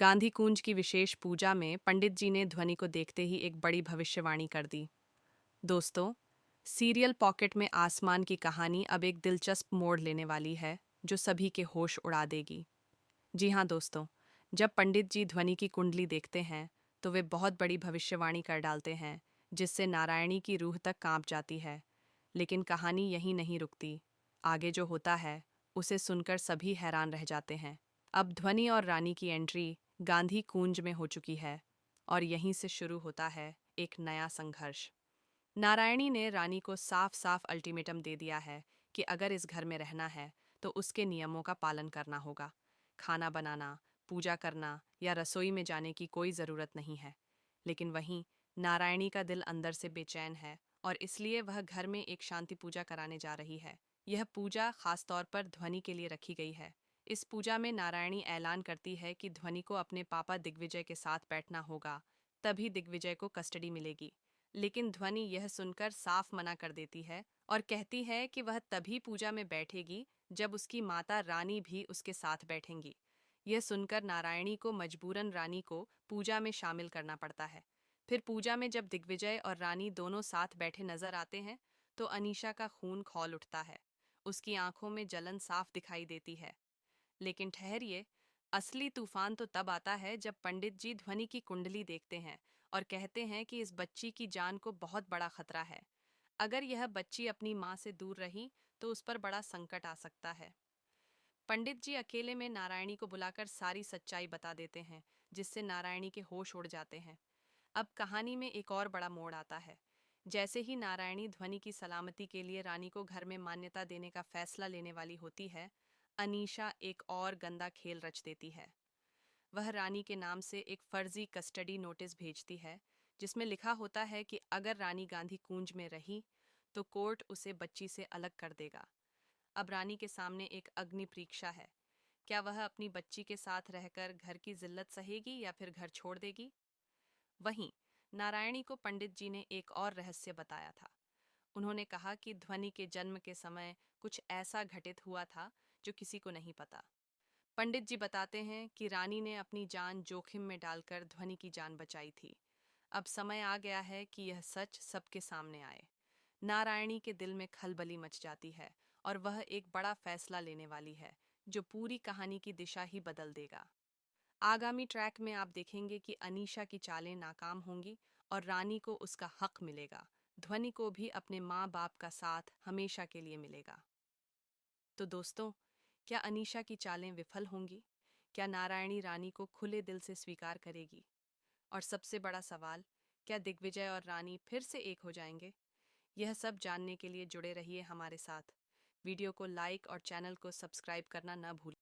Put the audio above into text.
गांधी कुंज की विशेष पूजा में पंडित जी ने ध्वनि को देखते ही एक बड़ी भविष्यवाणी कर दी। दोस्तों, सीरियल पॉकेट में आसमान की कहानी अब एक दिलचस्प मोड़ लेने वाली है जो सभी के होश उड़ा देगी। जी हाँ दोस्तों, जब पंडित जी ध्वनि की कुंडली देखते हैं तो वे बहुत बड़ी भविष्यवाणी कर डालते हैं जिससे नारायणी की रूह तक कांप जाती है। लेकिन कहानी यहीं नहीं रुकती। आगे जो होता है उसे सुनकर सभी हैरान रह जाते हैं। अब ध्वनि और रानी की एंट्री गांधी कुंज में हो चुकी है और यहीं से शुरू होता है एक नया संघर्ष। नारायणी ने रानी को साफ साफ अल्टीमेटम दे दिया है कि अगर इस घर में रहना है तो उसके नियमों का पालन करना होगा। खाना बनाना, पूजा करना या रसोई में जाने की कोई ज़रूरत नहीं है। लेकिन वहीं नारायणी का दिल अंदर से बेचैन है और इसलिए वह घर में एक शांति पूजा कराने जा रही है। यह पूजा खास तौर पर ध्वनि के लिए रखी गई है। इस पूजा में नारायणी ऐलान करती है कि ध्वनि को अपने पापा दिग्विजय के साथ बैठना होगा, तभी दिग्विजय को कस्टडी मिलेगी। लेकिन ध्वनि यह सुनकर साफ मना कर देती है और कहती है कि वह तभी पूजा में बैठेगी जब उसकी माता रानी भी उसके साथ बैठेंगी। यह सुनकर नारायणी को मजबूरन रानी को पूजा में शामिल करना पड़ता है। फिर पूजा में जब दिग्विजय और रानी दोनों साथ बैठे नजर आते हैं तो अनीशा का खून खौल उठता है। उसकी आंखों में जलन साफ दिखाई देती है। लेकिन ठहरिए, असली तूफान तो तब आता है जब पंडित जी ध्वनि की कुंडली देखते हैं और कहते हैं कि इस बच्ची की जान को बहुत बड़ा खतरा है। अगर यह बच्ची अपनी माँ से दूर रही तो उस पर बड़ा संकट आ सकता है। पंडित जी अकेले में नारायणी को बुलाकर सारी सच्चाई बता देते हैं, जिससे नारायणी के होश उड़ जाते हैं। अब कहानी में एक और बड़ा मोड़ आता है। जैसे ही नारायणी ध्वनि की सलामती के लिए रानी को घर में मान्यता देने का फैसला लेने वाली होती है, अनीशा एक और गंदा खेल रच देती है। वह रानी के नाम से एक फर्जी कस्टडी नोटिस भेजती है जिसमें लिखा होता है कि अगर रानी गांधी कुंज में रही तो कोर्ट उसे बच्ची से अलग कर देगा। अब रानी के सामने एक अग्नि परीक्षा है। क्या वह अपनी बच्ची के साथ रहकर घर की जिल्लत सहेगी या फिर घर छोड़ देगी? वहीं नारायणी को पंडित जी ने एक और रहस्य बताया था। उन्होंने कहा कि ध्वनि के जन्म के समय कुछ ऐसा घटित हुआ था जो किसी को नहीं पता। पंडित जी बताते हैं कि रानी ने अपनी जान जोखिम में डालकर ध्वनि की जान बचाई थी। अब समय आ गया है कि यह सच सबके सामने आए। नारायणी के दिल में खलबली मच जाती है और वह एक बड़ा फैसला लेने वाली है जो पूरी कहानी की दिशा ही बदल देगा। आगामी ट्रैक में आप देखेंगे कि अनीशा की चालें नाकाम होंगी और रानी को उसका हक मिलेगा। ध्वनि को भी अपने माँ बाप का साथ हमेशा के लिए मिलेगा। तो दोस्तों, क्या अनीशा की चालें विफल होंगी? क्या नारायणी रानी को खुले दिल से स्वीकार करेगी? और सबसे बड़ा सवाल, क्या दिग्विजय और रानी फिर से एक हो जाएंगे? यह सब जानने के लिए जुड़े रहिए हमारे साथ। वीडियो को लाइक और चैनल को सब्सक्राइब करना न भूलें।